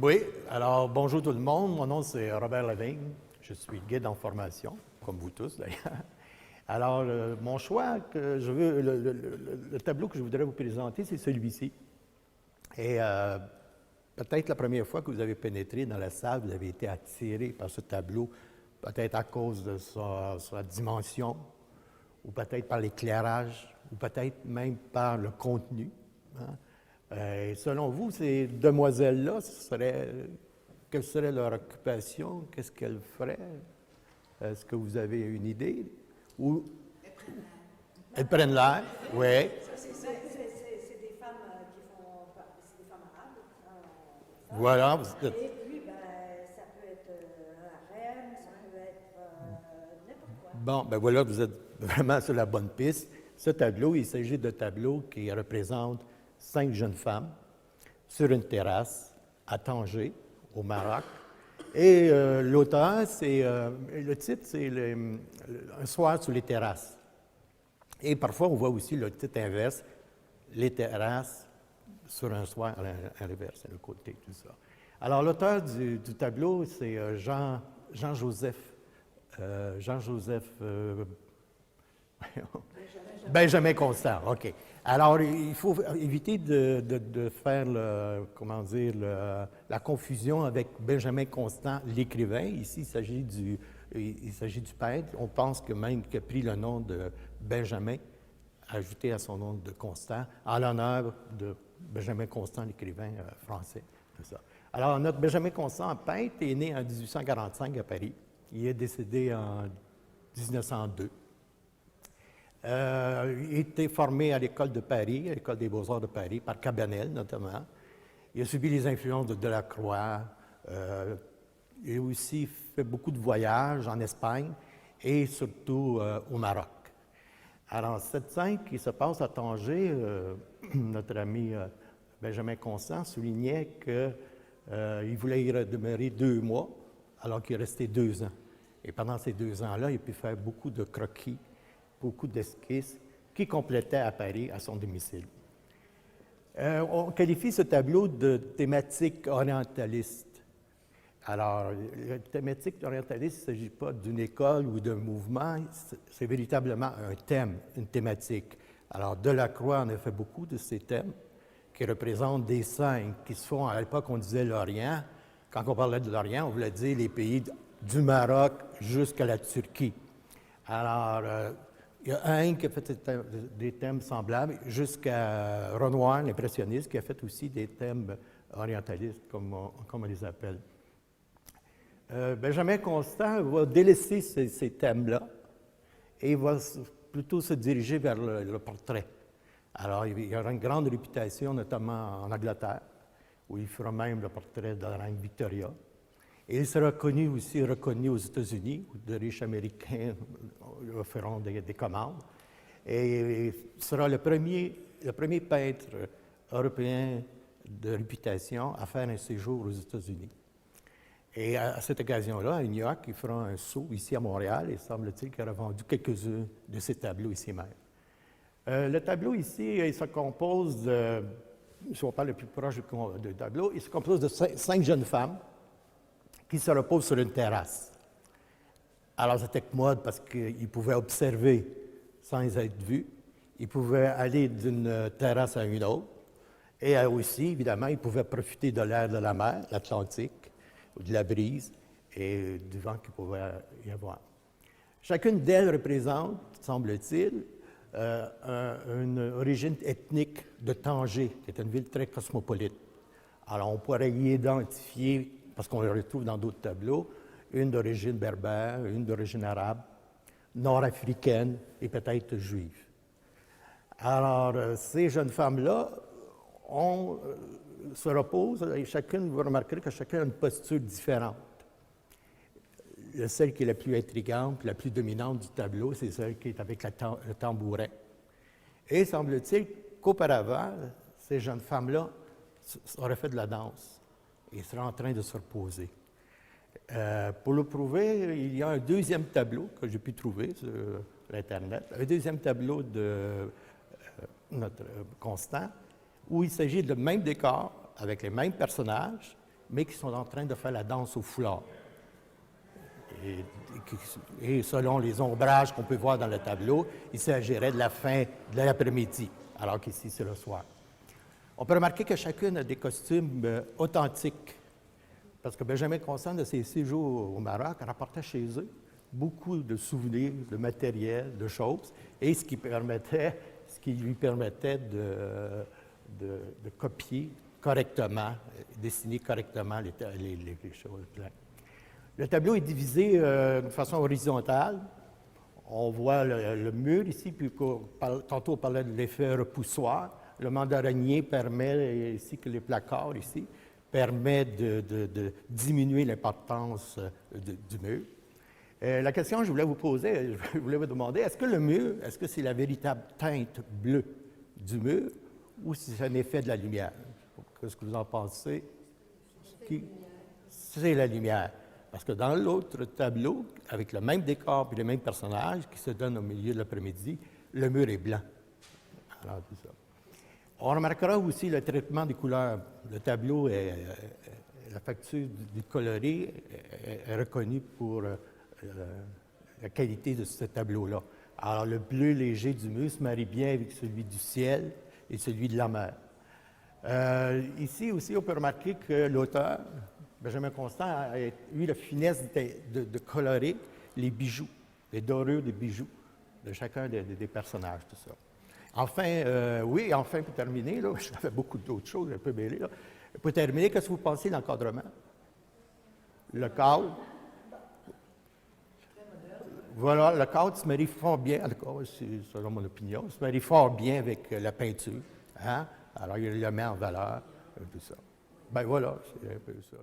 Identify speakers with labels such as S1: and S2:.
S1: Oui, alors bonjour tout le monde. Mon nom c'est Robert Lavigne. Je suis guide en formation, comme vous tous d'ailleurs. Alors, mon choix que je veux, le tableau que je voudrais vous présenter, c'est celui-ci. Et peut-être la première fois que vous avez pénétré dans la salle, vous avez été attiré par ce tableau, peut-être à cause de sa dimension, ou peut-être par l'éclairage, ou peut-être même par le contenu. Hein. Selon vous, ces demoiselles-là, quelle serait leur occupation? Qu'est-ce qu'elles feraient? Est-ce que vous avez une idée? Ou elles prennent l'air, oui.
S2: C'est des femmes qui font, c'est des femmes arabes.
S1: Voilà.
S2: Et puis, ça peut être un harem, ça peut être n'importe quoi.
S1: Bon, ben voilà, vous êtes vraiment sur la bonne piste. Ce tableau, il s'agit d'un tableau qui représente 5 jeunes femmes sur une terrasse à Tanger, au Maroc. Et l'auteur, le titre, c'est Un soir sur les terrasses. Et parfois, on voit aussi le titre inverse, Les terrasses sur un soir à l'inverse, à le côté, tout ça. Alors, l'auteur du tableau, c'est Jean-Joseph. Benjamin Constant, OK. Alors, il faut éviter de faire, la confusion avec Benjamin Constant, l'écrivain. Ici, il s'agit du peintre. On pense que même qu'il a pris le nom de Benjamin, ajouté à son nom de Constant, en l'honneur de Benjamin Constant, l'écrivain français. C'est ça. Alors, notre Benjamin Constant, peintre, est né en 1845 à Paris. Il est décédé en 1902. Il a été formé à l'École de Paris, à l'École des Beaux-Arts de Paris, par Cabanel notamment. Il a subi les influences de Delacroix. Il a aussi fait beaucoup de voyages en Espagne et surtout au Maroc. Alors, cette scène qui se passe à Tanger, notre ami Benjamin Constant soulignait qu'il voulait y demeurer 2 mois, alors qu'il est resté 2 ans. Et pendant ces 2 ans-là, il a pu faire beaucoup de croquis, beaucoup d'esquisses qui complétaient à Paris, à son domicile. On qualifie ce tableau de thématique orientaliste. Alors, la thématique orientaliste, il ne s'agit pas d'une école ou d'un mouvement, c'est véritablement un thème, une thématique. Alors, Delacroix en a fait beaucoup de ces thèmes qui représentent des scènes qui se font, à l'époque, on disait l'Orient. Quand on parlait de l'Orient, on voulait dire les pays du Maroc jusqu'à la Turquie. Alors, il y a un qui a fait des thèmes semblables, jusqu'à Renoir, l'impressionniste, qui a fait aussi des thèmes orientalistes, comme on les appelle. Benjamin Constant va délaisser ces thèmes-là et va plutôt se diriger vers le portrait. Alors, il aura une grande réputation, notamment en Angleterre, où il fera même le portrait de la reine Victoria. Et il sera reconnu aux États-Unis, où de riches Américains lui feront des commandes. Et il sera le premier peintre européen de réputation à faire un séjour aux États-Unis. Et à cette occasion-là, à New York, il fera un saut ici à Montréal, et semble-t-il qu'il aura vendu quelques-uns de ces tableaux ici même. Le tableau ici, il se compose de, si on parle le plus proche du tableau, il se compose de 5 jeunes femmes qui se reposent sur une terrasse. Alors, c'était commode parce qu'ils pouvaient observer sans être vus. Ils pouvaient aller d'une terrasse à une autre. Et aussi, évidemment, ils pouvaient profiter de l'air de la mer, l'Atlantique, ou de la brise et du vent qu'il pouvait y avoir. Chacune d'elles représente, semble-t-il, une origine ethnique de Tanger, qui est une ville très cosmopolite. Alors, on pourrait y identifier, parce qu'on le retrouve dans d'autres tableaux, une d'origine berbère, une d'origine arabe, nord-africaine et peut-être juive. Alors, ces jeunes femmes-là se reposent et chacune, vous remarquerez que chacune a une posture différente. Celle qui est la plus intrigante, la plus dominante du tableau, c'est celle qui est avec le tambourin. Et semble-t-il qu'auparavant, ces jeunes femmes-là auraient fait de la danse et seraient en train de se reposer. Pour le prouver, il y a un deuxième tableau que j'ai pu trouver sur l'Internet, un deuxième tableau de notre Constant, où il s'agit du même décor, avec les mêmes personnages, mais qui sont en train de faire la danse au foulard. Et selon les ombrages qu'on peut voir dans le tableau, il s'agirait de la fin de l'après-midi, alors qu'ici, c'est le soir. On peut remarquer que chacune a des costumes authentiques, parce que Benjamin Constant, de ses séjours au Maroc, rapportait chez eux beaucoup de souvenirs, de matériel, de choses, et ce qui lui permettait de copier correctement, dessiner correctement les choses. Le tableau est divisé de façon horizontale. On voit le mur ici, puis tantôt on parlait de l'effet repoussoir. Le mandarinier permet, ainsi que les placards ici, permet de diminuer l'importance du mur. La question que je voulais vous poser, je voulais vous demander, est-ce que le mur, est-ce que c'est la véritable teinte bleue du mur ou si c'est un effet de la lumière? Qu'est-ce que vous en pensez? C'est la lumière. Parce que dans l'autre tableau, avec le même décor et les mêmes personnages qui se donnent au milieu de l'après-midi, le mur est blanc. Alors, tout ça. On remarquera aussi le traitement des couleurs. Le tableau, la facture du coloré est reconnue pour la qualité de ce tableau-là. Alors, le bleu léger du mur se marie bien avec celui du ciel et celui de la mer. Ici aussi, on peut remarquer que l'auteur, Benjamin Constant, a eu la finesse de colorer les bijoux, les dorures des bijoux de chacun des personnages, tout ça. Enfin, pour terminer, là, j'avais beaucoup d'autres choses un peu mêlées. Là. Pour terminer, qu'est-ce que vous pensez de l'encadrement? Le cadre. Voilà, le cadre se marie fort bien, en tout cas, selon mon opinion, se marie fort bien avec la peinture. Hein? Alors, il le met en valeur, tout ça. Ben voilà, c'est un peu ça.